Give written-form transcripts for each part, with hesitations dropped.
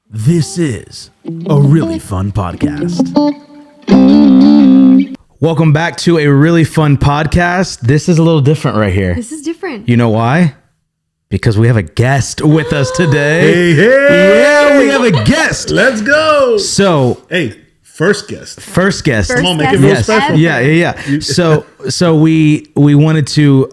This is a really fun podcast. Welcome back to a really fun podcast. This is a little different right here. This is different. You know why? Because we have a guest with us today. Hey. Yeah, we have a guest. Let's go. So, Hey, first guest. Come on, make it real special. Yeah. So we wanted to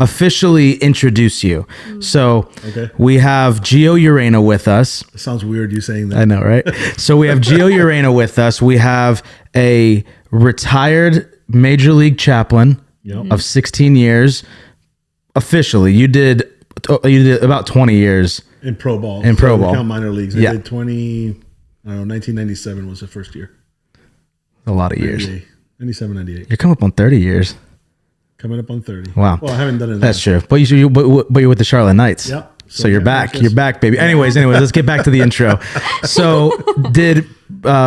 officially introduce you. So Okay. we have Gio Urena with us. It sounds weird you saying that. I know, right? So we have Gio Urena with us. We have a retired major league chaplain Yep. of 16 years. Officially, you did about 20 years. In pro ball. In pro we ball. count minor leagues. I Yeah. did 1997 was the first year. A lot of years. 98. 97, 98. You're coming up on 30 years. Coming up on 30. Wow. Well, I haven't done it. That's true. But you're with the Charlotte Knights. Yep. So you're back. yes. You're back, baby. Anyways, let's get back to the intro. So did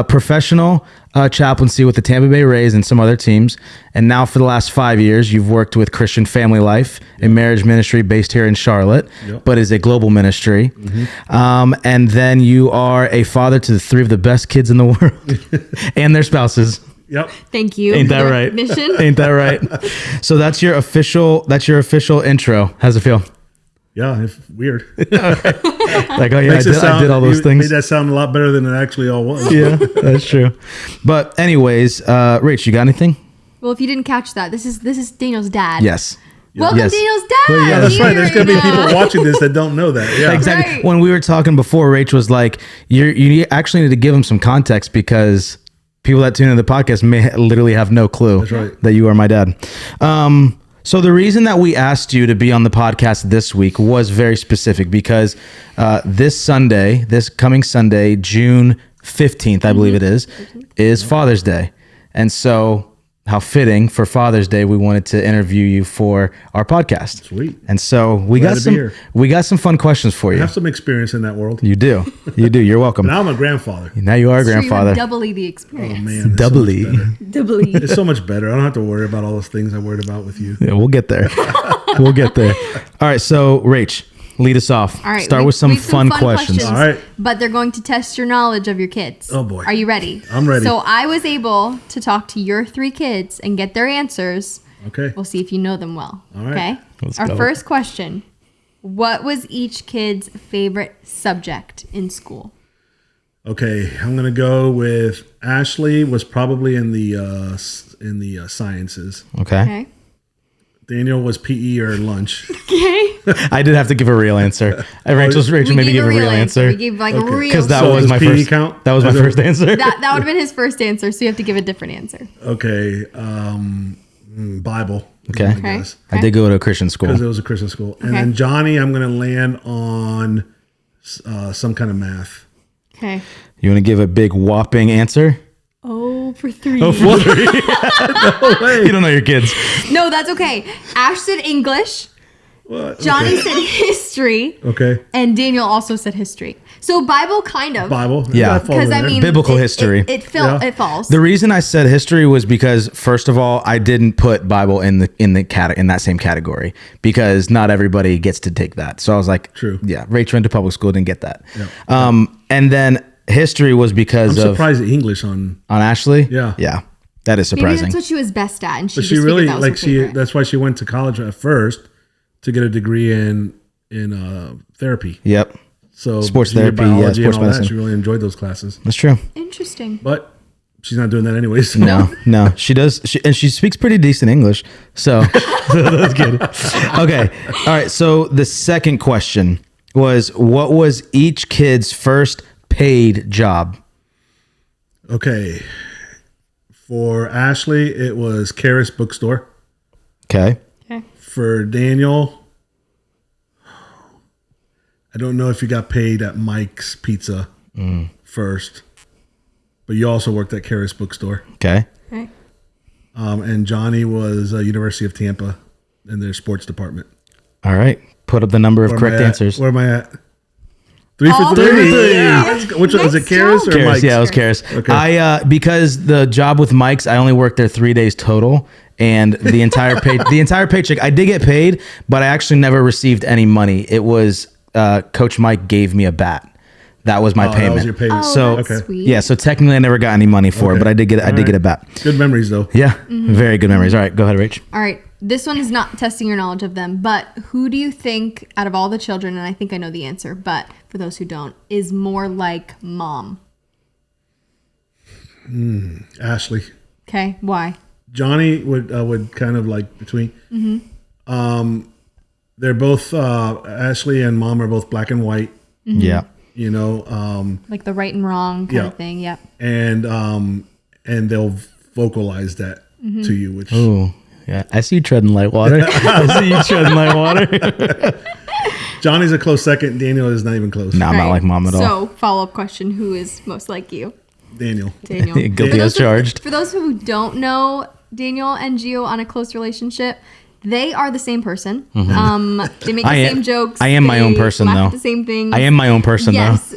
professional chaplaincy with the Tampa Bay Rays and some other teams. And now for the last 5 years, you've worked with Christian Family Life, a marriage ministry based here in Charlotte, Yep. but is a global ministry. And then you are a father to the three of the best kids in the world and their spouses. Yep. Thank you. Ain't for that your right? Mission. Ain't that right? So that's your official intro. How's it feel? Yeah. It's weird. Like, oh yeah, Makes it I did all those you things. Made that sound a lot better than it actually all was. Yeah, that's true. But anyways, Rach, you got anything? Well, if you didn't catch that, this is Daniel's dad. Yes. Welcome, Yes. Daniel's dad. Well, yeah, That's right. There's going to be Urena. people watching this that don't know that. Yeah. Exactly. Right. When we were talking before, Rach was like, you actually need to give them some context because people that tune into the podcast may literally have no clue right. that you are my dad. So the reason that we asked you to be on the podcast this week was very specific because this coming Sunday, June 15th, I believe it is Father's Day. And so how fitting for Father's Day, we wanted to interview you for our podcast. Sweet. And so we Glad to be here. got some fun questions for I you. have some experience in that world. You do. You're welcome. Now I'm a grandfather. Now you are a So you have grandfather. doubly the experience. Man, it's so much Doubly. better. Doubly. It's so much better. I don't have to worry about all those things I worried about with you. Yeah, we'll get there. We'll get there. All right. So Rach, lead us off. All right. Start with some fun questions. All right. But they're going to test your knowledge of your kids. Oh, boy. Are you ready? I'm ready. So I was able to talk to your three kids and get their answers. Okay. We'll see if you know them well. All right. Okay. Let's Our go. first question: what was each kid's favorite subject in school? Okay, I'm gonna go with Ashley was probably in the sciences. Okay. Okay. Daniel was PE or lunch. Okay. I did have to give a real answer. Rachel made me give a real answer We gave like a real. because that So was does my PE first. count? That was my Is it- first answer. that would have been his first answer, so you have to give a different answer. Okay, Bible. Okay. I Okay. guess, I did go to a Christian school. because it was a Christian school. And Okay. then Johnny, I'm gonna land on some kind of math. Okay. You want to give a big whopping answer? Oh, for three. You don't know your kids. No, that's okay. Ash said English. What? Johnny said history. Okay. And Daniel also said history. So Bible, kind of. Bible. Yeah. That falls in Because I there. mean, Biblical history. It Yeah. falls. The reason I said history was because, first of all, I didn't put Bible in that same category because not everybody gets to take that. So I was like, True. Yeah, Rachel went to public school, didn't get that. Yeah. And then history was because I'm of surprised at English on. Ashley. Yeah. Yeah, that is Maybe surprising. that's what she was best at, and she But just she figured really that was like her she. favorite. That's why she went to college at first to get a degree in therapy. Yep, So Sports she did therapy, yeah, biology and sports all that. medicine. She really enjoyed those classes. that's true. Interesting. But she's not doing that anyway. So. No, she does, and she speaks pretty decent English, so that's good. Okay, all right. So the second question was, what was each kid's first paid job? Okay. For Ashley, it was Karis Bookstore. Okay, Okay. For Daniel, I don't know if you got paid at Mike's Pizza first, but you also worked at Karis Bookstore. okay. Okay. And Johnny was University of Tampa in their sports department. All right. Put up the number of Where am correct I at? answers. Where am I at? 3 for All 3. three. Yeah, let's go. Which one was it? Nice Karis job. or Karis, Mike's? yeah, it was Karis. Okay. I because the job with Mike's, I only worked there 3 days total, and the entire paycheck, I did get paid, but I actually never received any money. It was Coach Mike gave me a bat That was my Oh, payment. that was your payment. Oh, So- that's Okay. sweet. Yeah, so technically I never got any money for it, Okay. but I did get it. I All did get right. it back. Good memories though. Yeah, very good memories. All right, go ahead, Rach. All right. This one is not testing your knowledge of them, but who do you think out of all the children, and I think I know the answer, but for those who don't, is more like mom? Ashley. Okay. Why? Johnny would kind of like between. They're both Ashley and Mom are both black and white. Yeah. You know, Like the right and wrong kind Yeah. of thing. Yep. and they'll vocalize that to you, which Ooh, yeah. I see you treading light water. I see you treading light water. Johnny's a close second. Daniel is not even close. No, I'm not Right. like mom at all. So, follow up question: who is most like you? Daniel. Daniel. Guilty as charged. For those who don't know Daniel and Gio on a close relationship, they are the same person. They make the Mm-hmm. I am- same jokes. I am my own they person, laugh though. at the same things. I am my own person, Yes.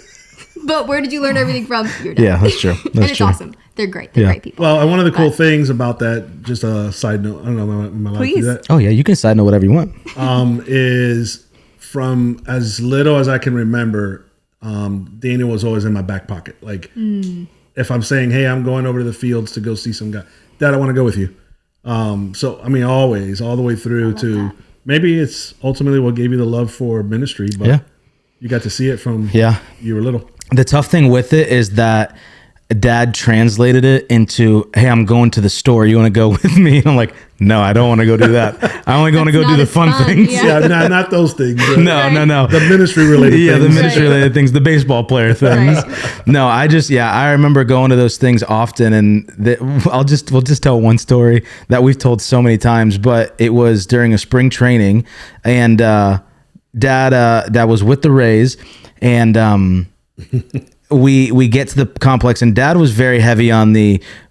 But where did you learn everything from? Your dad. though. Yeah, that's true. That's and it's true. awesome. They're great. They're Yeah. great people. Well, and one of the cool things about that, just a side note, I don't know, am I allowed to do Please. that? Oh yeah, you can side note whatever you want. Is from as little as I can remember, Daniel was always in my back pocket. Like, if I'm saying, hey, I'm going over to the fields to go see some guy, Dad, I want to go with you. So, I mean, always, all the way through to maybe it's ultimately what gave you the love for ministry, but Yeah. you got to see it from Yeah. you were little. The tough thing with it is that Dad translated it into, "Hey, I'm going to the store. You want to go with me?" And I'm like, "No, I don't want to go do that. I only want to go That's do not the as fun fun, things." yeah. Yeah, not those things. No. The ministry related Yeah, the things. ministry related things, the baseball player things. Right. No, I remember going to those things often, and we'll just tell one story that we've told so many times. But it was during a spring training, and Dad was with the Rays, and we get to the complex, and Dad was very heavy on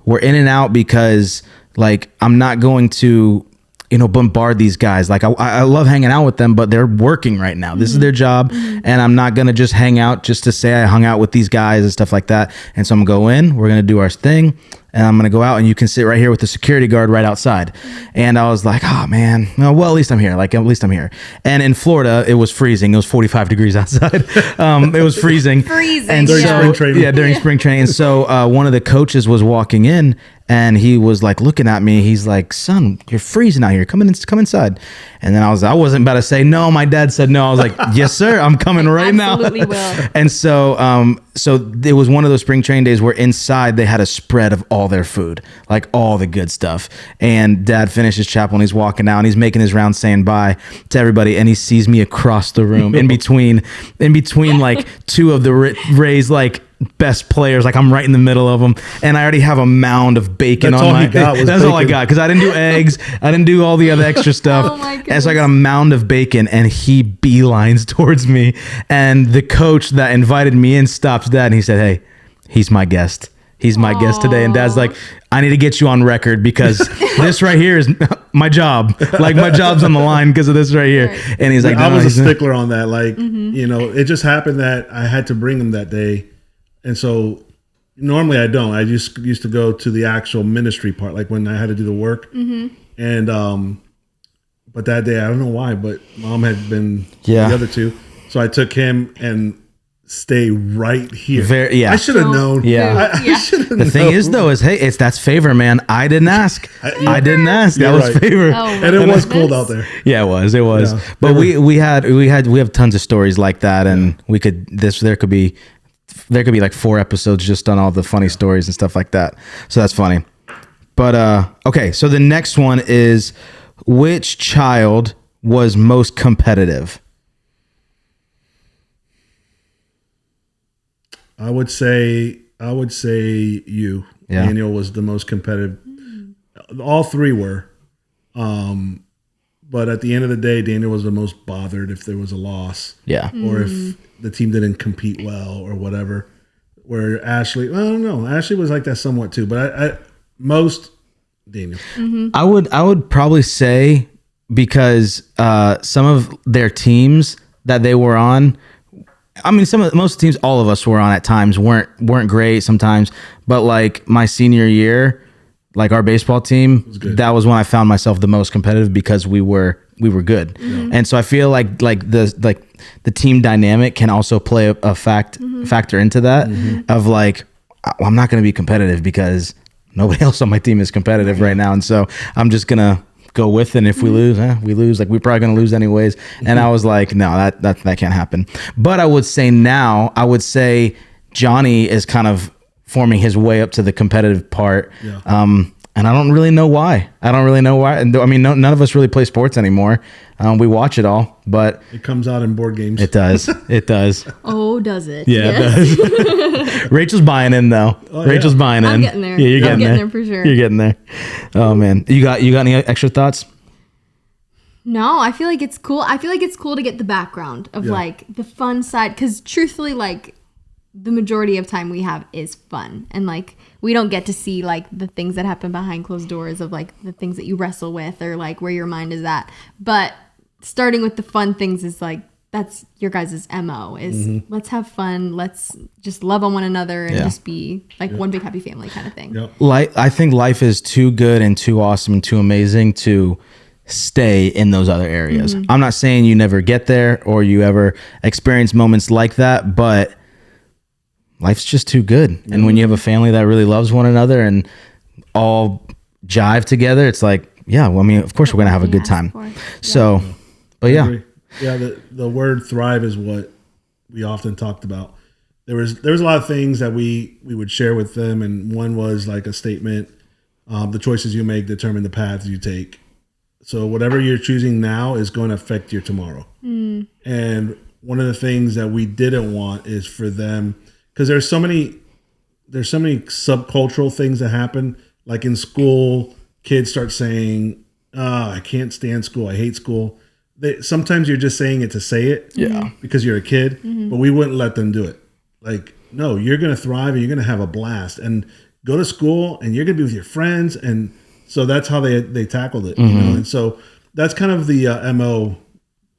we're in and out because like I'm not going to bombard these guys. Like I love hanging out with them, but they're working right now. This is their job, and I'm not gonna just hang out just to say I hung out with these guys and stuff like that. And so I'm gonna go in. We're gonna do our thing, and I'm gonna go out, and you can sit right here with the security guard right outside. And I was like, oh man, well at least I'm here. Like at least I'm here. And in Florida, it was freezing. It was 45 degrees outside. It was freezing. Freezing, And During so, spring training. Yeah, during spring training. And so one of the coaches was walking in, and he was like looking at me. He's like, "Son, you're freezing out here. Come inside." And then I wasn't about to say no. My dad said no. I was like, "Yes, sir. I'm coming right now." Absolutely will. And so it was one of those spring training days where inside they had a spread of all their food, like all the good stuff. And Dad finishes chapel, and he's walking out, and he's making his rounds saying bye to everybody. And he sees me across the room in between like two of the Rays like best players. Like I'm right in the middle of them, and I already have a mound of bacon That's on all my. he got was That's all I bacon. got because I didn't do eggs. I didn't do all the other extra stuff. Oh my And so I got a mound of bacon, and he beelines towards me. And the coach that invited me in stops Dad, and he said, "Hey, he's my guest. He's my guest today." And Dad's like, "I need to get you on record because this right here is my job. Like my job's on the line because of this right here." Right. And he's like, I "No, was a he's not." stickler on that. Like, it just happened that I had to bring him that day. And so normally I don't. I just used to go to the actual ministry part, like when I had to do the work. And, but that day, I don't know why, but Mom had been Yeah. the other two. So I took him and stay right here. Yeah. I should have known. Yeah. I should have known. The thing is, though, is that's favor, man. I didn't ask. I didn't ask. That You're was right. favor. Oh, And it was cold out there. Yeah, it was. Yeah. But we have tons of stories like that, and there could be like 4 episodes just on all the funny stories and stuff like that. So that's funny. But okay, so the next one is, which child was most competitive? I would say you. Yeah. Daniel was the most competitive. All 3 were. But at the end of the day, Daniel was the most bothered if there was a loss. Yeah. Or if the team didn't compete well or whatever. Where Ashley, I don't know. Ashley was like that somewhat too, but I most Daniel. I would probably say because some of their teams that they were on, I mean, most teams, all of us were on at times weren't great sometimes, but like my senior year, like our baseball team, that was when I found myself the most competitive because we were good, and so I feel like the team dynamic can also play a factor into that of like, I'm not going to be competitive because nobody else on my team is competitive right now. And so I'm just going to go with it. And if we lose, we lose. Like, we're probably going to lose anyways. And I was like, no, that can't happen. But I would say Johnny is kind of forming his way up to the competitive part. Yeah. And I don't really know why. And I mean, none of us really play sports anymore. We watch it all, but it comes out in board games. It does. It does. Oh, does it? Yeah, yes. It does. Rachel's buying in though. Oh, Rachel's buying in. I'm getting there. Yeah, you're getting there. there for sure. You're getting there. Oh man, you got any extra thoughts? No, I feel like it's cool. I feel like it's cool to get the background of like the fun side, because truthfully, like, the majority of time we have is fun, and like we don't get to see like the things that happen behind closed doors of like the things that you wrestle with or like where your mind is at. But starting with the fun things is like, that's your guys' MO is let's have fun, let's just love on one another and just be like one big happy family kind of thing. Yep. I think life is too good and too awesome and too amazing to stay in those other areas. I'm not saying you never get there or you ever experience moments like that, but life's just too good. And when you have a family that really loves one another and all jive together, it's like, yeah, well, I mean, of course we're going to have a good time. So, but yeah. Yeah, the word thrive is what we often talked about. There was a lot of things that we would share with them, and one was like a statement, the choices you make determine the paths you take. So whatever you're choosing now is going to affect your tomorrow. And one of the things that we didn't want is for them, because there's so many subcultural things that happen. Like in school, kids start saying, I can't stand school, I hate school. Sometimes you're just saying it to say it, because you're a kid, but we wouldn't let them do it. Like, no, you're going to thrive and you're going to have a blast and go to school and you're going to be with your friends. And so that's how they tackled it. You know? And so that's kind of the MO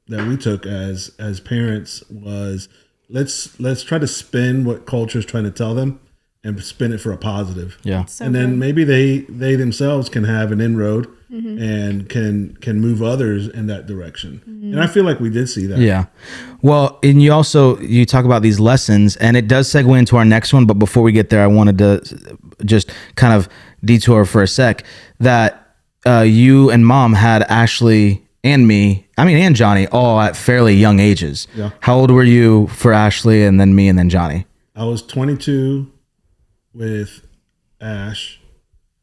that we took as parents was let's try to spin what culture is trying to tell them and spin it for a positive. Yeah. So and then maybe they themselves can have an inroad and can move others in that direction. And I feel like we did see that. Yeah. Well, and you talk about these lessons, and it does segue into our next one. But before we get there, I wanted to just kind of detour for a sec that you and Mom had Ashley and me, and Johnny, all at fairly young ages. Yeah. How old were you for Ashley, and then me, and then Johnny? I was 22 with Ash,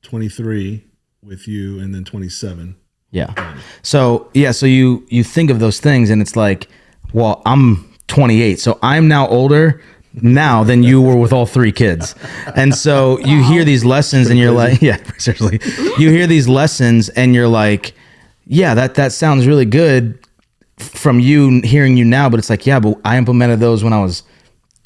23 with you, and then 27. Yeah. So you think of those things, and it's like, well, I'm 28, so I'm now older now than you were with all three kids. And so you hear these lessons and you're like, yeah, seriously, you hear these lessons and you're like, yeah, that sounds really good from you hearing you now, but it's like, yeah, but I implemented those when I was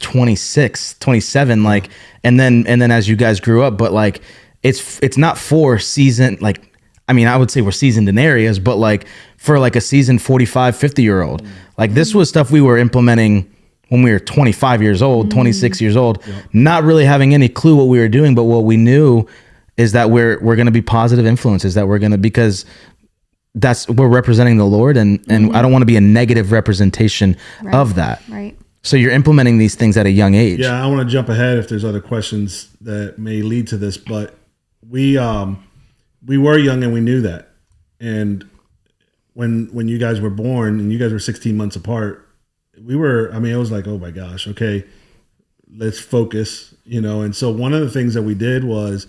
26, 27, like, and then as you guys grew up, but like, it's not for seasoned, like, I would say we're seasoned in areas, but like for like a seasoned 45, 50-year-old, like this was stuff we were implementing when we were 25 years old, 26 years old, not really having any clue what we were doing. But what we knew is that we're going to be positive influences, that we're going to, because we're representing the Lord, and I don't want to be a negative representation of that. Right. So you're implementing these things at a young age. Yeah. I want to jump ahead if there's other questions that may lead to this, but we were young and we knew that. And when you guys were born and you guys were 16 months apart, we were, it was like, oh my gosh, okay, let's focus, And so one of the things that we did was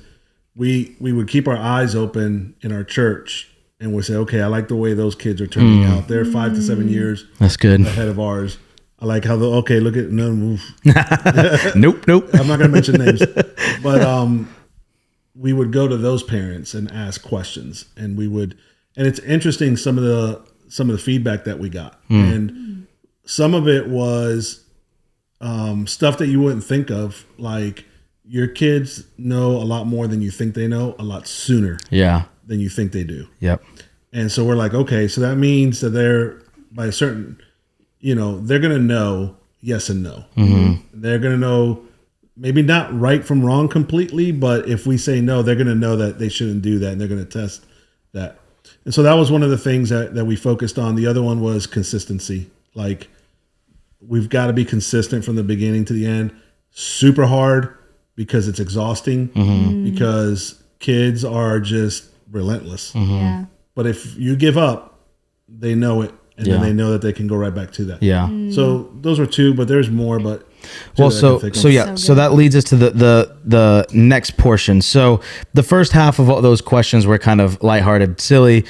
we would keep our eyes open in our church and we'd say, okay, I like the way those kids are turning out. They're 5 to 7 years That's good. ahead of ours. I like how look at, no, Nope. I'm not going to mention names, but we would go to those parents and ask questions, and and it's interesting some of the feedback that we got, and some of it was stuff that you wouldn't think of, like your kids know a lot more than you think they know, a lot sooner than you think they do. Yep. And so we're like, okay, so that means that they're by a certain, they're going to know yes and no. They're going to know maybe not right from wrong completely, but if we say no, they're going to know that they shouldn't do that, and they're going to test that. And so that was one of the things that we focused on. The other one was consistency. Like, we've got to be consistent from the beginning to the end. Super hard because it's exhausting, because kids are just relentless. Yeah. But if you give up, they know it, and then they know that they can go right back to that. Yeah. So those were two, but there's more. But Well, so that leads us to the next portion. So the first half of all those questions were kind of lighthearted, silly,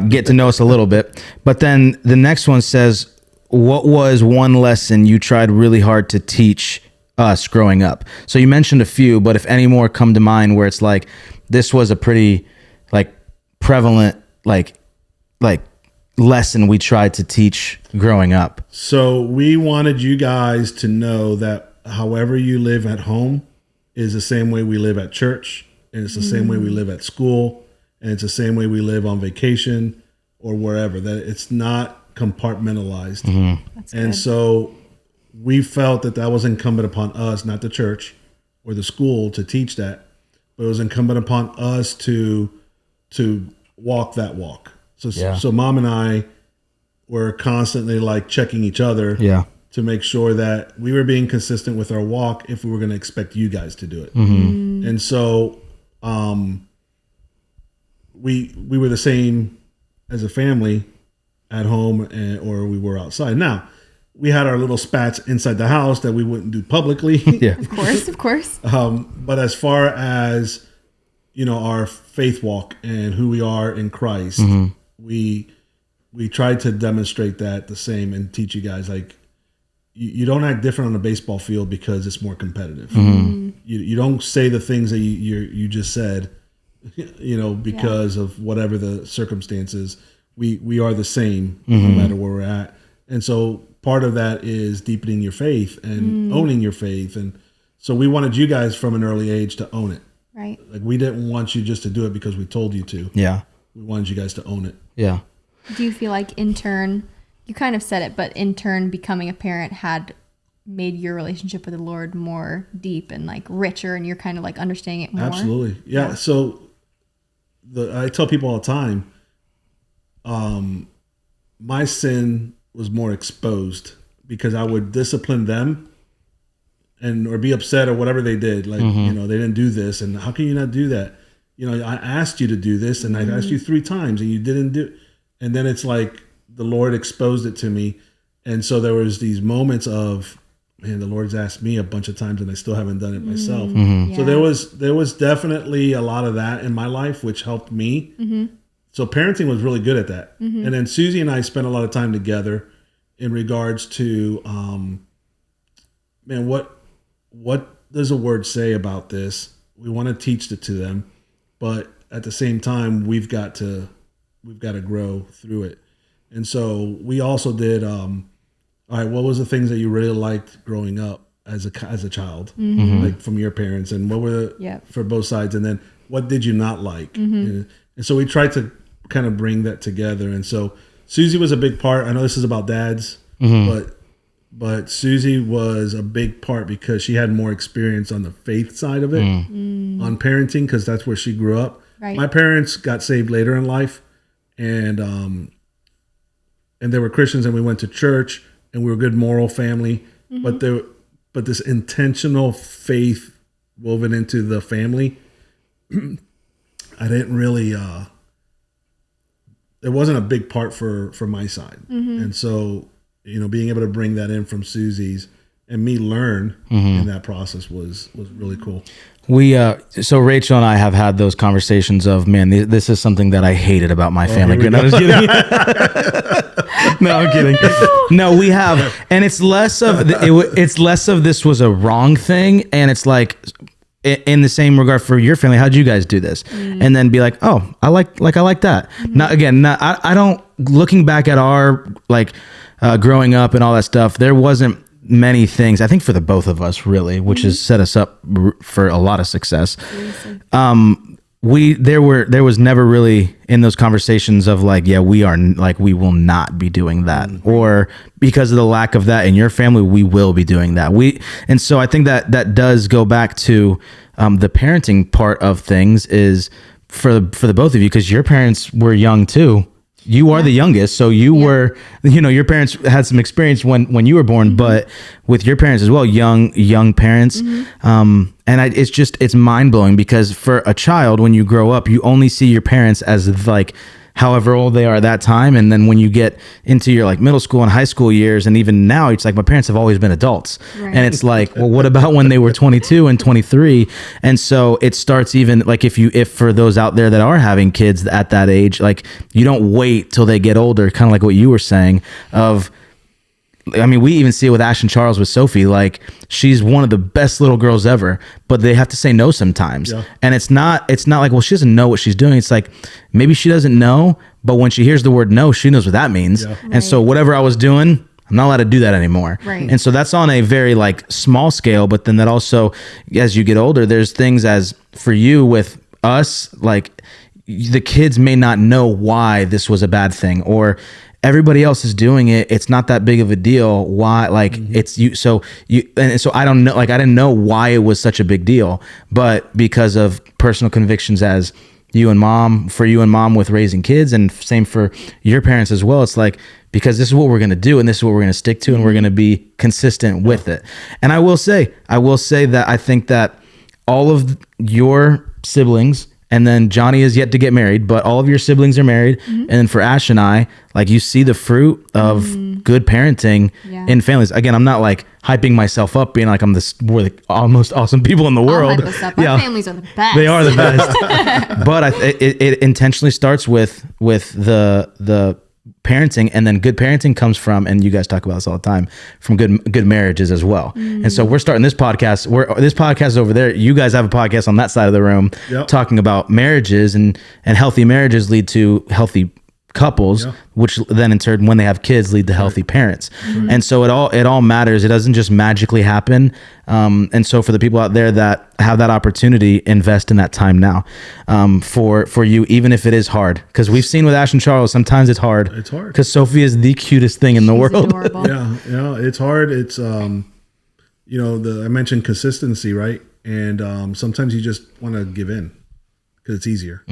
get to know us a little bit. But then the next one says, what was one lesson you tried really hard to teach us growing up? So you mentioned a few, but if any more come to mind where it's like, this was a pretty like prevalent, like lesson we tried to teach growing up. So we wanted you guys to know that however you live at home is the same way we live at church, and it's the same way we live at school, and it's the same way we live on vacation or wherever, that it's not compartmentalized. That's and good. So we felt that was incumbent upon us, not the church or the school, to teach that, but it was incumbent upon us to walk that walk. So Mom and I were constantly like checking each other to make sure that we were being consistent with our walk if we were going to expect you guys to do it. And so we were the same as a family at home or we were outside. Now, we had our little spats inside the house that we wouldn't do publicly. Of course. But as far as, our faith walk and who we are in Christ, we tried to demonstrate that the same and teach you guys, like, you don't act different on a baseball field because it's more competitive. You don't say the things that you just said, because of whatever the circumstances. We are the same no matter where we're at. And so part of that is deepening your faith and owning your faith. And so we wanted you guys from an early age to own it. Right. Like, we didn't want you just to do it because we told you to. Yeah. We wanted you guys to own it. Yeah. Do you feel like in turn, you kind of said it, but in turn becoming a parent had made your relationship with the Lord more deep and like richer, and you're kind of like understanding it more? Absolutely. Yeah. So I tell people all the time, my sin was more exposed because I would discipline them or be upset or whatever they did. Like, they didn't do this, and how can you not do that? I asked you to do this, and I asked you 3 times and you didn't do it. And then it's like the Lord exposed it to me. And so there was these moments of, man, the Lord's asked me a bunch of times and I still haven't done it myself. So there was definitely a lot of that in my life, which helped me. So parenting was really good at that. And then Susie and I spent a lot of time together in regards to, man, what does the word say about this? We want to teach it to them, but at the same time, we've got to grow through it. And so we also did, all right, what was the things that you really liked growing up as a child, like from your parents, and what were for both sides? And then what did you not like? And so we tried to kind of bring that together. And so Susie was a big part. I know this is about dads, but Susie was a big part because she had more experience on the faith side of it, on parenting, because that's where she grew up. Right. My parents got saved later in life, and they were Christians, and we went to church, and we were a good moral family. But this intentional faith woven into the family, I didn't really. It wasn't a big part for my side, and so being able to bring that in from Susie's and me learn in that process was really cool. So Rachel and I have had those conversations of, man, this is something that I hated about my family. No, I'm kidding. No, I'm kidding. No, we have, and it's less of this was a wrong thing, and it's like in the same regard for your family. How'd you guys do this? And then be like, oh, I like that. I don't. Looking back at our growing up and all that stuff, there wasn't many things, I think, for the both of us, really, which has set us up for a lot of success. There was never really in those conversations of we will not be doing that, or because of the lack of that in your family, we will be doing that. And so I think that does go back to the parenting part of things is for the both of you, because your parents were young too. you are the youngest, so you were, your parents had some experience when you were born, but with your parents as well, young parents. It's mind blowing because for a child, when you grow up, you only see your parents as like however old they are at that time. And then when you get into your like middle school and high school years, and even now, it's like my parents have always been adults. Right. And it's like, well, what about when they were 22 and 23? And so it starts even like if for those out there that are having kids at that age, like you don't wait till they get older, kind of like what you were saying we even see it with Ashton Charles with Sophie. Like she's one of the best little girls ever, but they have to say no sometimes. Yeah. And it's not like, well, she doesn't know what she's doing. It's like maybe she doesn't know, but when she hears the word no, she knows what that means. Yeah. And so whatever I was doing, I'm not allowed to do that anymore. Right. And so that's on a very like small scale, but then that also, as you get older, there's things as for you with us, like the kids may not know why this was a bad thing, or everybody else is doing it. It's not that big of a deal. Why? Like it's you. So I don't know. Like I didn't know why it was such a big deal, but because of personal convictions as you and mom with raising kids, and same for your parents as well. It's like, because this is what we're going to do, and this is what we're going to stick to, and we're going to be consistent with it. And I will say that I think that all of your siblings, and then Johnny is yet to get married, but all of your siblings are married. And then for Ash and I, like you see the fruit of good parenting in families. Again, I'm not like hyping myself up, being like we're the most awesome people in the world. Our families are the best. They are the best. But it intentionally starts with the parenting, and then good parenting comes from, and you guys talk about this all the time, from good marriages as well. And so we're starting this podcast. This podcast is over there. You guys have a podcast on that side of the room, talking about marriages, and healthy marriages lead to healthy couples, which then in turn, when they have kids, lead to healthy parents. And so it all matters. It doesn't just magically happen. And so for the people out there that have that opportunity, invest in that time now, for you, even if it is hard, because we've seen with Ash and Charles, sometimes it's hard. It's hard because Sophie is the cutest thing in the world. Yeah, it's hard. It's I mentioned consistency, right? And sometimes you just want to give in because it's easier.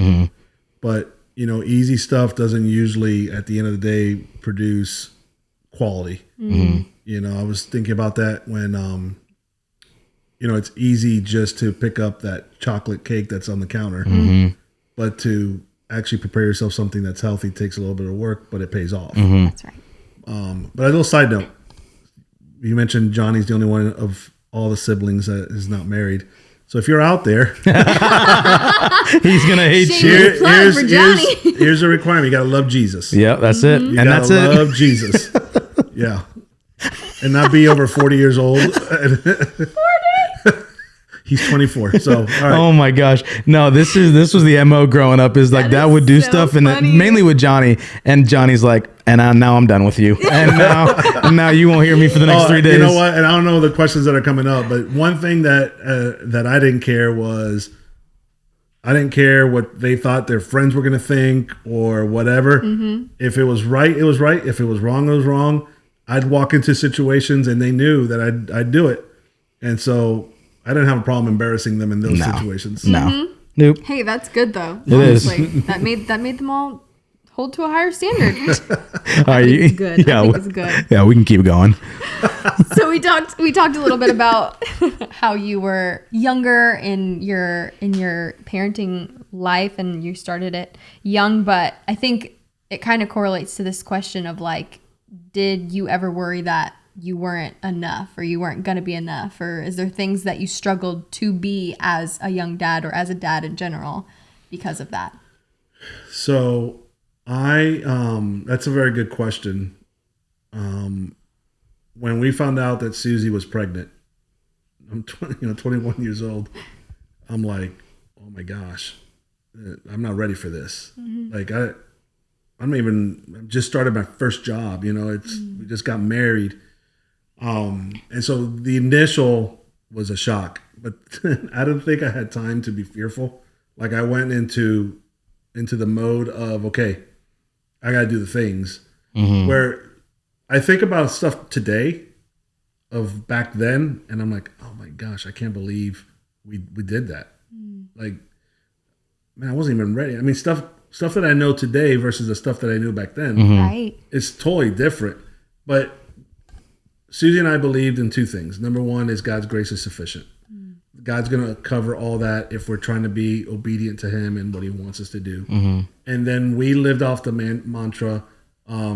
But easy stuff doesn't usually, at the end of the day, produce quality. I was thinking about that when, it's easy just to pick up that chocolate cake that's on the counter, but to actually prepare yourself something that's healthy takes a little bit of work, but it pays off. That's right. But a little side note, you mentioned Johnny's the only one of all the siblings that is not married. So if you're out there, he's gonna hate you. Here's a requirement: you gotta love Jesus. Yeah, that's it, and that's it. Love Jesus. Yeah, and not be over 40 years old. 40. He's 24. So all right. Oh my gosh, no! This was the MO growing up. Is like that would do so stuff, and mainly with Johnny. And Johnny's like, and now I'm done with you. And now you won't hear me for the next 3 days. You know what? And I don't know the questions that are coming up, but one thing that I didn't care was, I didn't care what they thought their friends were going to think or whatever. If it was right, it was right. If it was wrong, it was wrong. I'd walk into situations and they knew that I'd do it, and so I didn't have a problem embarrassing them in those situations. No, nope. Hey, that's good though. It honestly. is. That made them all hold to a higher standard. It's good. Yeah, I think it's good. Yeah, we can keep going. So we talked a little bit about how you were younger in your parenting life, and you started it young, but I think it kind of correlates to this question of like, did you ever worry that you weren't enough, or you weren't going to be enough, or is there things that you struggled to be as a young dad, or as a dad in general, because of that? So that's a very good question. When we found out that Susie was pregnant, I'm 21 years old. I'm like, oh my gosh, I'm not ready for this. Like I just started my first job. We just got married. And so the initial was a shock, but I don't think I had time to be fearful. Like I went into the mode of, okay, I got to do the things where I think about stuff today of back then. And I'm like, oh my gosh, I can't believe we did that. Like, man, I wasn't even ready. I mean, stuff stuff that I know today versus the stuff that I knew back then. Right. It's totally different. But Susie and I believed in two things. Number one is God's grace is sufficient. God's going to cover all that if we're trying to be obedient to him and what he wants us to do. And then we lived off the mantra,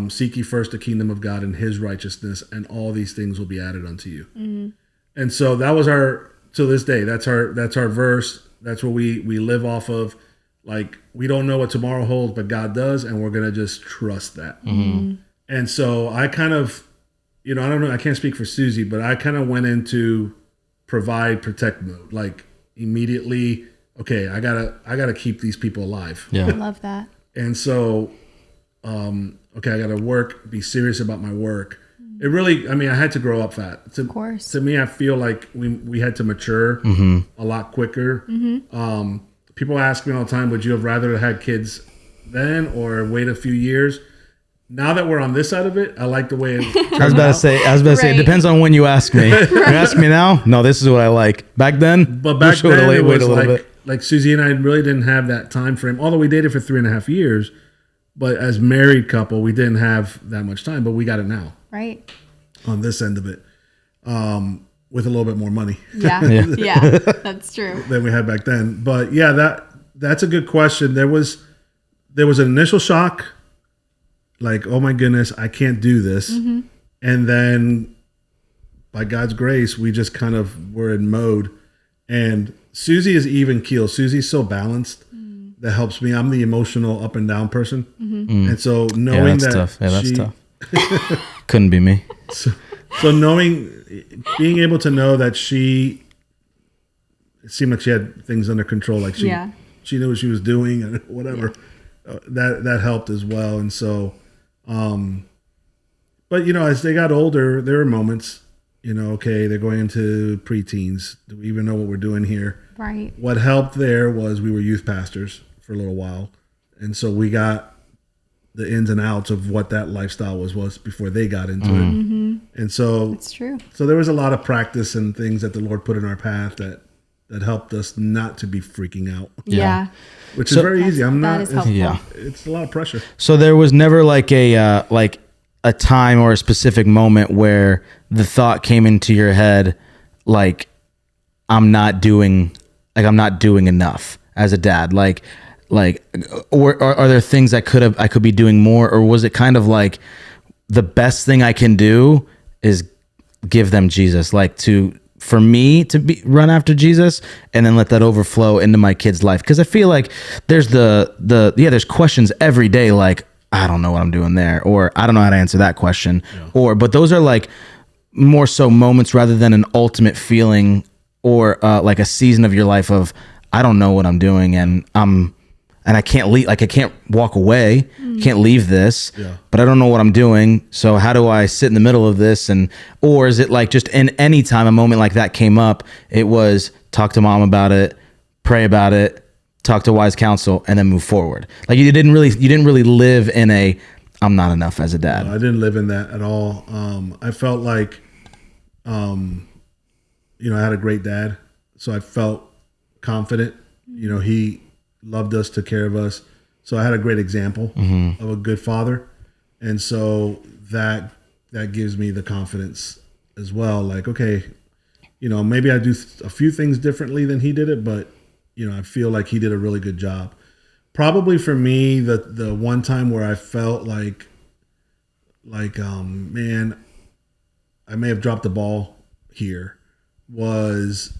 seek ye first the kingdom of God and his righteousness, and all these things will be added unto you. And so that was our, to this day, that's our verse. That's what we live off of. Like, we don't know what tomorrow holds, but God does, and we're going to just trust that. And so I kind of, I don't know, I can't speak for Susie, but I kind of went into provide, protect mode. Like, immediately, okay, I gotta keep these people alive. I love that. And so, okay, I gotta work, be serious about my work. It really, I had to grow up fat. Of course. To me, I feel like we had to mature a lot quicker. People ask me all the time, would you have rather had kids then or wait a few years? Now that we're on this side of it, I like the way it I was about to say, it depends on when you ask me. You ask me now? No, this is what I like. Back then, but back then it was bit. Like Susie and I really didn't have that time frame. Although we dated for 3.5 years, but as married couple, we didn't have that much time. But we got it now, right? On this end of it, with a little bit more money. Yeah, that's true. Than we had back then. But yeah, that's a good question. There was an initial shock. Like, oh my goodness, I can't do this. And then by God's grace, we just kind of were in mode. And Susie is even keel. Susie's so balanced that helps me. I'm the emotional up and down person. And so knowing that's tough. Couldn't be me. So being able to know that it seemed like she had things under control. Like she knew what she was doing and whatever. That helped as well. And so, but as they got older, there were moments, okay, they're going into preteens. Do we even know what we're doing here? Right. What helped there was we were youth pastors for a little while. And so we got the ins and outs of what that lifestyle was before they got into it. And so it's true. So there was a lot of practice and things that the Lord put in our path that helped us not to be freaking out. Yeah. Which is very easy. That is helpful. It's a lot of pressure. So there was never like a time or a specific moment where the thought came into your head, like, I'm not doing enough as a dad. Or are there things I could be doing more? Or was it kind of like the best thing I can do is give them Jesus, for me to run after Jesus and then let that overflow into my kid's life? Because I feel like there's there's questions every day, like, I don't know what I'm doing there, or I don't know how to answer that question, but those are like more so moments rather than an ultimate feeling or like a season of your life of, I don't know what I'm doing and I can't leave, like I can't walk away, can't leave this, but I don't know what I'm doing. So how do I sit in the middle of this? Or is it like just in any time a moment like that came up, it was talk to mom about it, pray about it, talk to wise counsel, and then move forward. Like you didn't really live in I'm not enough as a dad. No, I didn't live in that at all. I felt like, I had a great dad. So I felt confident, he loved us, took care of us. So I had a great example of a good father. And so that gives me the confidence as well. Like, okay, maybe I do a few things differently than he did it, but, I feel like he did a really good job. Probably for me, the one time where I felt like, man, I may have dropped the ball here was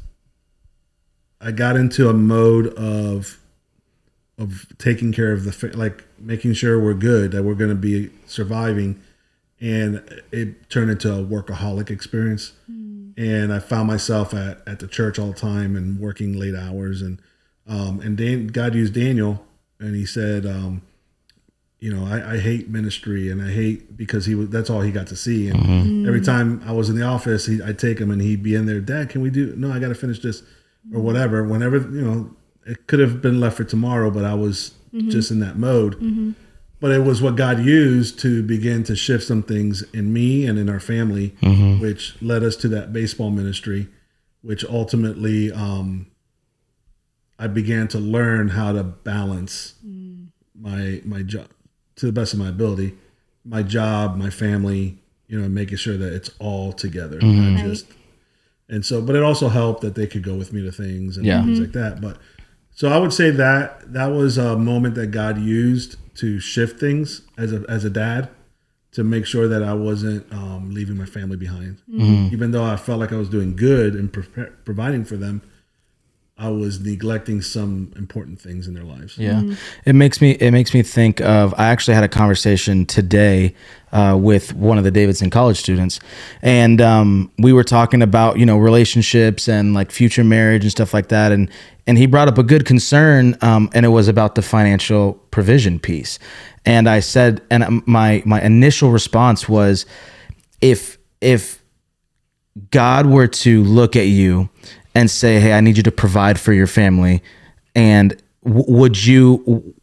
I got into a mode of taking care of making sure we're good, that we're going to be surviving. And it turned into a workaholic experience. And I found myself at the church all the time and working late hours. And God used Daniel, and he said, I hate ministry, and I hate because that's all he got to see. And every time I was in the office, I'd take him and he'd be in there, Dad, can we no, I got to finish this or whatever. Whenever, it could have been left for tomorrow, but I was just in that mode. But it was what God used to begin to shift some things in me and in our family, which led us to that baseball ministry, which ultimately I began to learn how to balance my job to the best of my ability, my job, my family, making sure that it's all together, not just. And so, but it also helped that they could go with me to things and things like that. But so I would say that was a moment that God used to shift things as a dad, to make sure that I wasn't leaving my family behind. Even though I felt like I was doing good and providing for them, I was neglecting some important things in their lives. Yeah. It makes me think of, I actually had a conversation today with one of the Davidson college students, and we were talking about, relationships and like future marriage and stuff like that. And he brought up a good concern, and it was about the financial provision piece. And I said, and my initial response was, if God were to look at you and say, hey, I need you to provide for your family, and would you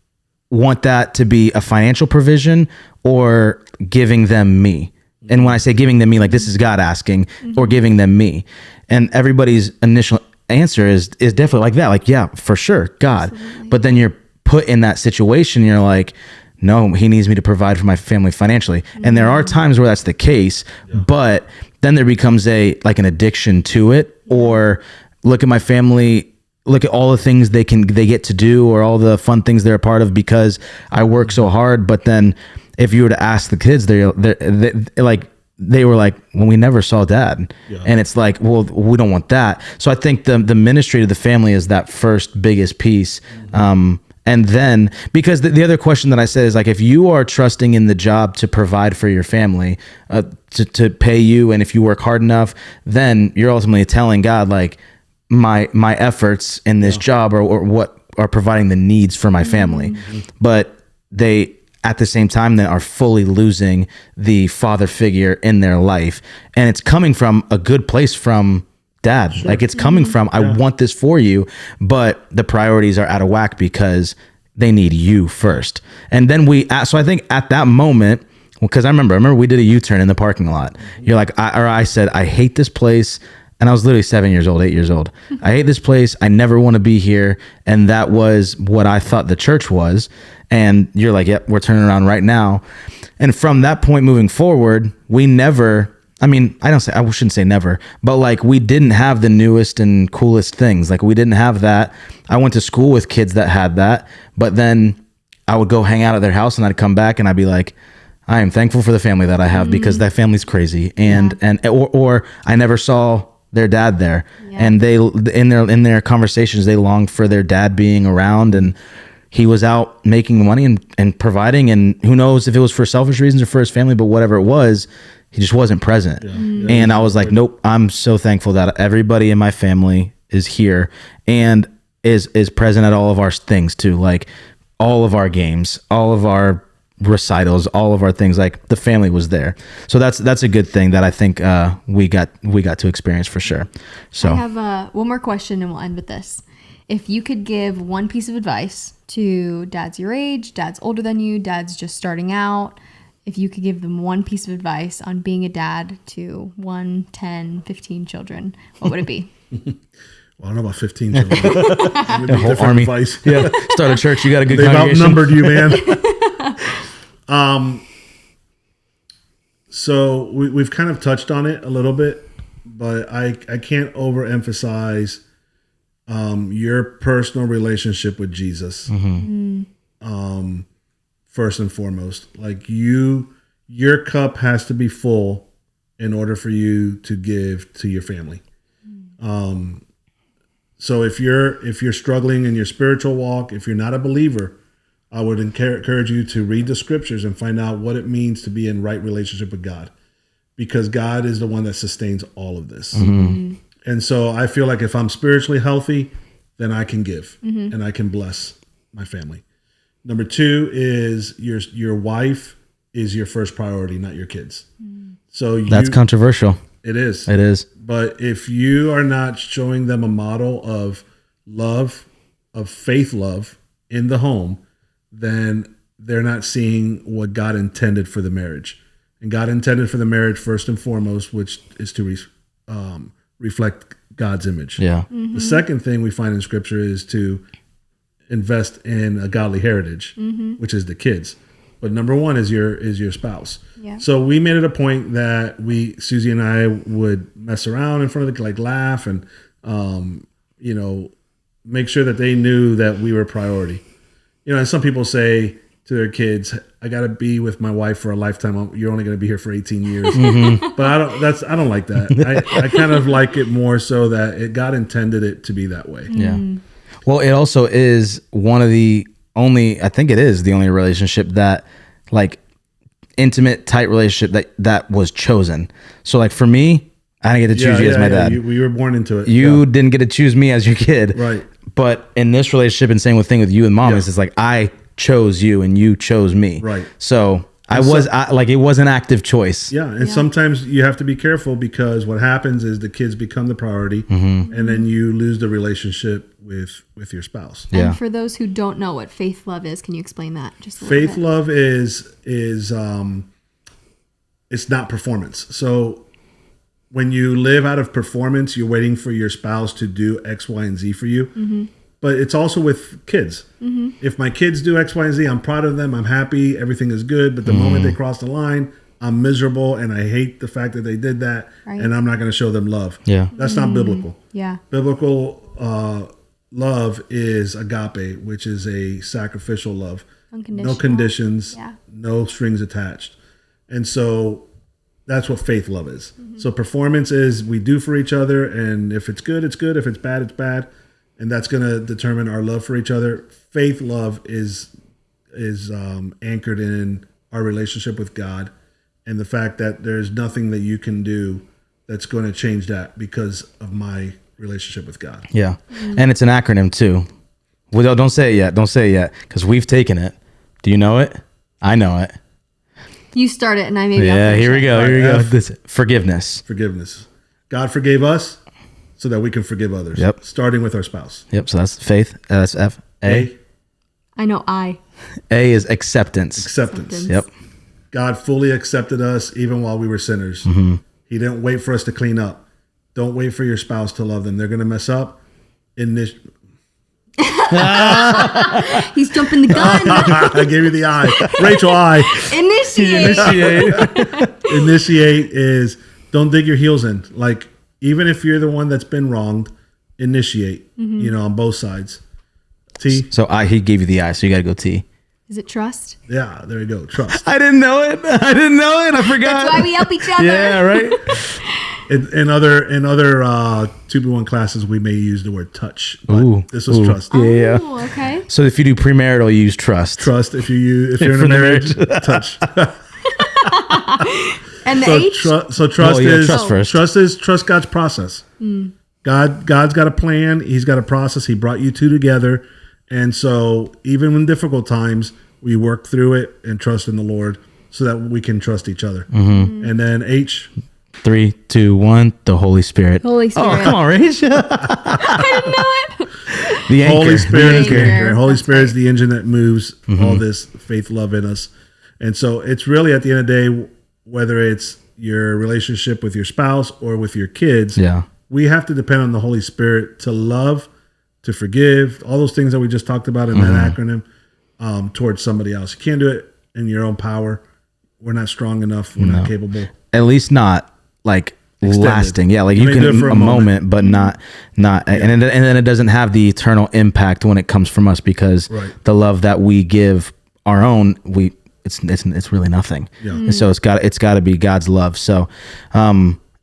want that to be a financial provision or giving them me? And when I say giving them me, like this is God asking, or giving them me. And everybody's initial answer is definitely like that. Like, yeah, for sure, God. Absolutely. But then you're put in that situation, you're like, no, he needs me to provide for my family financially. And there are times where that's the case, but then there becomes an addiction to it, or look at my family, look at all the things they get to do, or all the fun things they're a part of because I work so hard. But then if you were to ask the kids, they were like, well, we never saw dad. And it's like, well, we don't want that. So I think the ministry to the family is that first biggest piece. And then, because the other question that I said is like, if you are trusting in the job to provide for your family, to pay you, and if you work hard enough, then you're ultimately telling God, like, my efforts in this job or what are providing the needs for my family. But they, at the same time, they are fully losing the father figure in their life. And it's coming from a good place from dad. Sure. Like it's coming from, I want this for you, but the priorities are out of whack because they need you first. And then so I think at that moment, because I remember we did a U-turn in the parking lot. You're like, I said, I hate this place. And I was literally 8 years old. I hate this place. I never want to be here. And that was what I thought the church was. And you're like, yep, we're turning around right now. And from that point moving forward, we never, I shouldn't say never, but like we didn't have the newest and coolest things. Like we didn't have that. I went to school with kids that had that, but then I would go hang out at their house and I'd come back and I'd be like, I am thankful for the family that I have because that family's crazy. Or I never saw their dad there. And they, in their conversations, they longed for their dad being around, and he was out making money and providing, and who knows if it was for selfish reasons or for his family, but whatever it was, he just wasn't present. And I was like, nope, I'm so thankful that everybody in my family is here and is present at all of our things too. Like all of our games, all of our recitals, all of our things, like the family was there. So that's a good thing that I think we got to experience for sure. So I have one more question and we'll end with this. If you could give one piece of advice to dads your age, dads older than you, dads just starting out, if you could give them one piece of advice on being a dad to 1, 10, 15 children, what would it be? Well, I don't know about 15 children. A whole army. Advice. Yeah, start a church. You got a good They've congregation. outnumbered you, man. So we've kind of touched on it a little bit, but I can't overemphasize your personal relationship with Jesus. First and foremost, like your cup has to be full in order for you to give to your family. So if you're struggling in your spiritual walk, if you're not a believer, I would encourage you to read the scriptures and find out what it means to be in right relationship with God, because God is the one that sustains all of this. And so I feel like if I'm spiritually healthy, then I can give and I can bless my family. Number 2 is your wife is your first priority, not your kids. So that's controversial. It is. It is. But if you are not showing them a model of love, of faith love in the home, then they're not seeing what God intended for the marriage. And God intended for the marriage first and foremost, which is to reflect God's image. Yeah. The second thing we find in scripture is to invest in a godly heritage, which is the kids. But number one is your spouse. Yeah. So we made it a point that Susie and I would mess around in front of like laugh and, make sure that they knew that we were a priority. And some people say to their kids, I got to be with my wife for a lifetime. You're only going to be here for 18 years. But I don't like that. I kind of like it more so that God intended it to be that way. Yeah. Well, it also is one of the only, I think it is the only relationship that like intimate, tight relationship that was chosen. So like for me, I didn't get to choose you as my dad. You were born into it. You didn't get to choose me as your kid. Right. But in this relationship and same thing with you and mom, it's like I chose you and you chose me. Right. So it was an active choice. Yeah. And sometimes you have to be careful because what happens is the kids become the priority and then you lose the relationship with your spouse. Yeah. And for those who don't know what faith love is, can you explain that just a little bit? Faith love is it's not performance. So when you live out of performance, you're waiting for your spouse to do X, Y, and Z for you. But it's also with kids. If my kids do X, Y, and Z, I'm proud of them. I'm happy. Everything is good. But the moment they cross the line, I'm miserable and I hate the fact that they did that. Right. And I'm not going to show them love. Yeah. That's not biblical. Yeah. Biblical love is agape, which is a sacrificial love. Unconditional. No conditions, Yeah. no strings attached. And so that's what faith love is. So performance is we do for each other, and if it's good, it's good. If it's bad, it's bad. And that's going to determine our love for each other. Faith love is anchored in our relationship with God and the fact that there's nothing that you can do that's going to change that because of my relationship with God. Yeah. And it's an acronym too. Well, don't say it yet. Don't say it yet because we've taken it. Do you know it? I know it. You start it and I maybe I'll Yeah, finish here we it. go. Right, Here we go. F. This forgiveness. Forgiveness. God forgave us so that we can forgive others. Yep. Starting with our spouse. Yep. So that's faith. That's F. A. I know I. A is acceptance. Acceptance. Yep. God fully accepted us even while we were sinners. He didn't wait for us to clean up. Don't wait for your spouse to love them. They're going to mess up. He's jumping the gun. I gave you the eye. Rachel, I. Initiate is don't dig your heels in. Like, even if you're the one that's been wronged, initiate, on both sides. T. So he gave you the I, so you got to go T. Is it trust? Yeah, there you go. Trust. I didn't know it. I forgot. That's why we help each other. Yeah, right. In other 2B1 classes, we may use the word touch. But this was trust. Yeah. Oh, okay. So if you do premarital, you use trust. Trust. If you're in a For the marriage, touch. And the H? Trust God's process. God's got a plan. He's got a process. He brought you two together. And so even in difficult times, we work through it and trust in the Lord so that we can trust each other. And then H. 3, 2, 1. The Holy Spirit. Holy Spirit. Oh, come on, Rach. I didn't know it. The anchor. Holy Spirit is the anchor. anchor. Holy That's Spirit is the engine that moves all this faith, love in us. And so it's really at the end of the day, whether it's your relationship with your spouse or with your kids, we have to depend on the Holy Spirit to love, to forgive, all those things that we just talked about in that acronym towards somebody else. You can't do it in your own power. We're not strong enough. We're not capable. At least not like Extended. lasting. Yeah, like You you may can do it for a a moment, but not and then it doesn't have the eternal impact when it comes from us because the love that we give our own, it's really nothing. Yeah. And so it's got to be God's love. So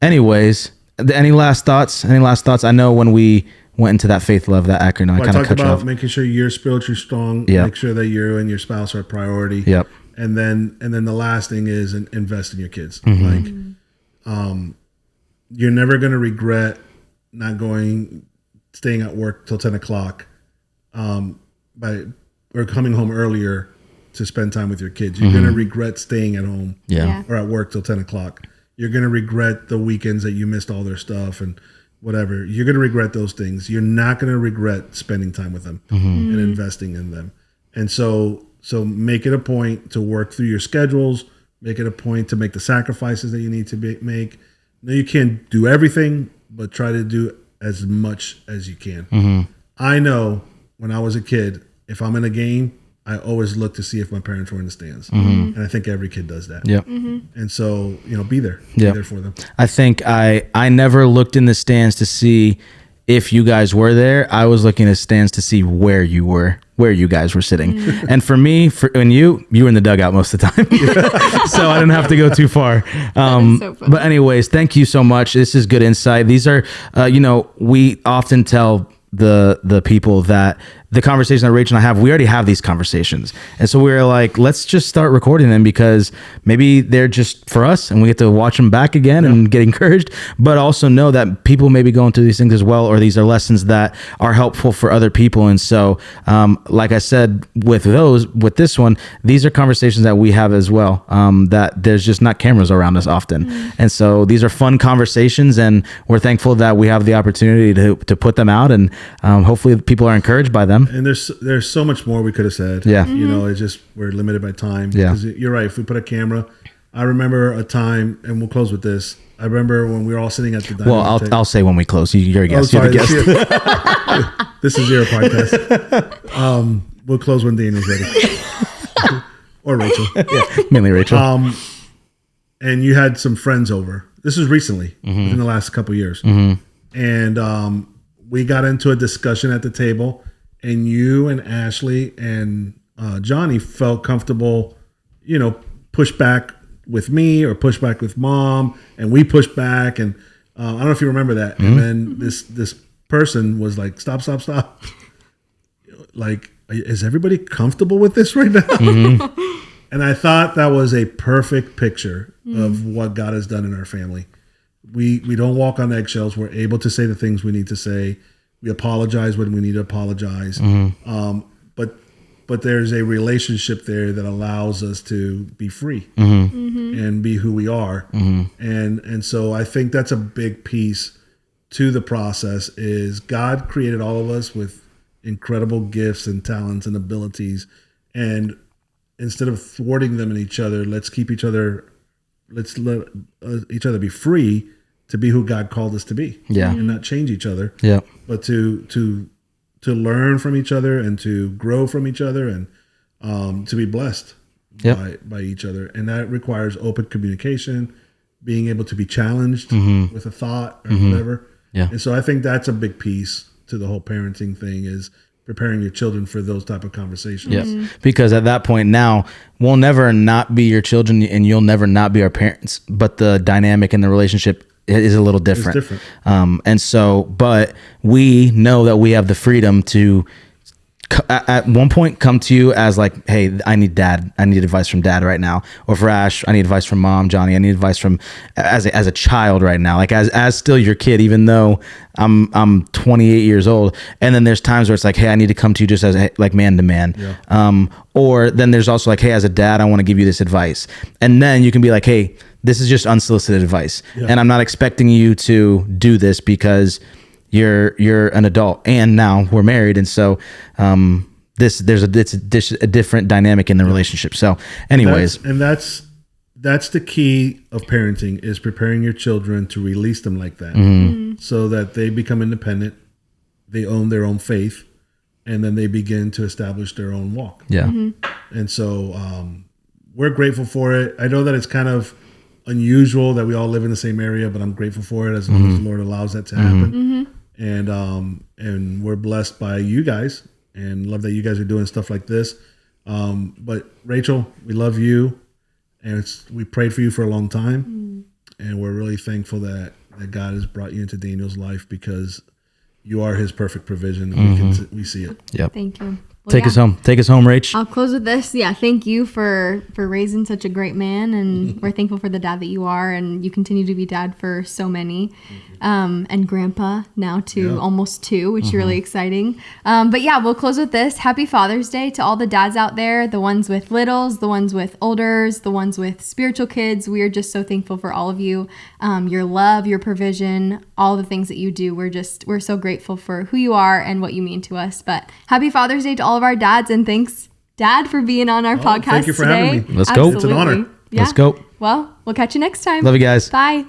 anyways, any last thoughts? I know when we went into that faith love, that acronym, I kind of talked cut you about off. making sure you're spiritually strong, make sure that you and your spouse are a priority. Yep. And then the last thing is invest in your kids. You're never going to regret staying at work till 10 o'clock, or coming home earlier to spend time with your kids. You're going to regret staying at home or at work till 10 o'clock. You're going to regret the weekends that you missed all their stuff and whatever. You're going to regret those things. You're not going to regret spending time with them and investing in them. And so make it a point to work through your schedules. Make it a point to make the sacrifices that you need to make. No, you can't do everything, but try to do as much as you can. I know when I was a kid, if I'm in a game, I always look to see if my parents were in the stands. And I think every kid does that. Yep. And so, be there. Yep. Be there for them. I think I never looked in the stands to see if you guys were there. I was looking at the stands to see where you guys were sitting. And for me, and you were in the dugout most of the time. So I didn't have to go too far. so funny. But anyways, thank you so much. This is good insight. These are, we often tell the people that the conversation that Rachel and I have, we already have these conversations. And so we were like, let's just start recording them because maybe they're just for us and we get to watch them back again and get encouraged, but also know that people may be going through these things as well, or these are lessons that are helpful for other people. And so, like I said, with this one, these are conversations that we have as well, that there's just not cameras around us often. And so these are fun conversations, and we're thankful that we have the opportunity to put them out, and hopefully people are encouraged by them. And there's so much more we could have said. Yeah. It's just we're limited by time. Yeah. Because you're right. If we put a camera, I remember a time, and we'll close with this. I remember when we were all sitting at the dining Well, table. I'll say when we close. You're a guest. Oh, You're sorry, the guest. this is your podcast. We'll close when Daniel's ready. Or Rachel. Mainly Rachel. And you had some friends over. This was recently, within the last couple of years. And we got into a discussion at the table, and you and Ashley and Johnny felt comfortable, push back with me or push back with mom, and we pushed back. And I don't know if you remember that. And then this person was like, stop. Like, is everybody comfortable with this right now? And I thought that was a perfect picture of what God has done in our family. We don't walk on eggshells. We're able to say the things we need to say. We apologize when we need to apologize. But there's a relationship there that allows us to be free and be who we are. And so I think that's a big piece to the process is God created all of us with incredible gifts and talents and abilities. And instead of thwarting them in each other, let's let each other be free to be who God called us to be. And not change each other. But to learn from each other and to grow from each other and to be blessed by each other. And that requires open communication, being able to be challenged with a thought or whatever. And so I think that's a big piece to the whole parenting thing is preparing your children for those type of conversations. Because at that point now, we'll never not be your children and you'll never not be our parents, but the dynamic and the relationship is a little different. It's different. And so, but we know that we have the freedom to at one point come to you as like, hey, I need advice from dad right now. Or for Ash, I need advice from mom. Johnny, I need advice from as a child right now, like as still your kid, even though I'm 28 years old. And then there's times where it's like, hey, I need to come to you just as like man to man. Or then there's also like, hey, as a dad, I want to give you this advice. And then you can be like, hey, this is just unsolicited advice. And I'm not expecting you to do this because you're an adult and now we're married. And so, it's a different dynamic in the relationship. So anyways, that's the key of parenting is preparing your children to release them like that so that they become independent. They own their own faith and then they begin to establish their own walk. And so, we're grateful for it. I know that it's kind of unusual that we all live in the same area, but I'm grateful for it as long as the Lord allows that to happen. And we're blessed by you guys and love that you guys are doing stuff like this. But Rachel, we love you and we prayed for you for a long time. And we're really thankful that God has brought you into Daniel's life because you are his perfect provision. And we see it. Thank you. Well, Take us home, Rach. I'll close with this. Thank you for raising such a great man, and we're thankful for the dad that you are, and you continue to be dad for so many, and grandpa now to almost 2, which is really exciting. But we'll close with this. Happy Father's Day to all the dads out there, the ones with littles, the ones with olders, the ones with spiritual kids. We are just so thankful for all of you, your love, your provision, all the things that you do. We're so grateful for who you are and what you mean to us. But happy Father's Day to all of our dads, and thanks, Dad, for being on our podcast thank you for today. having me. Let's go. It's an honor. Let's go. Well, we'll catch you next time. Love you guys. Bye.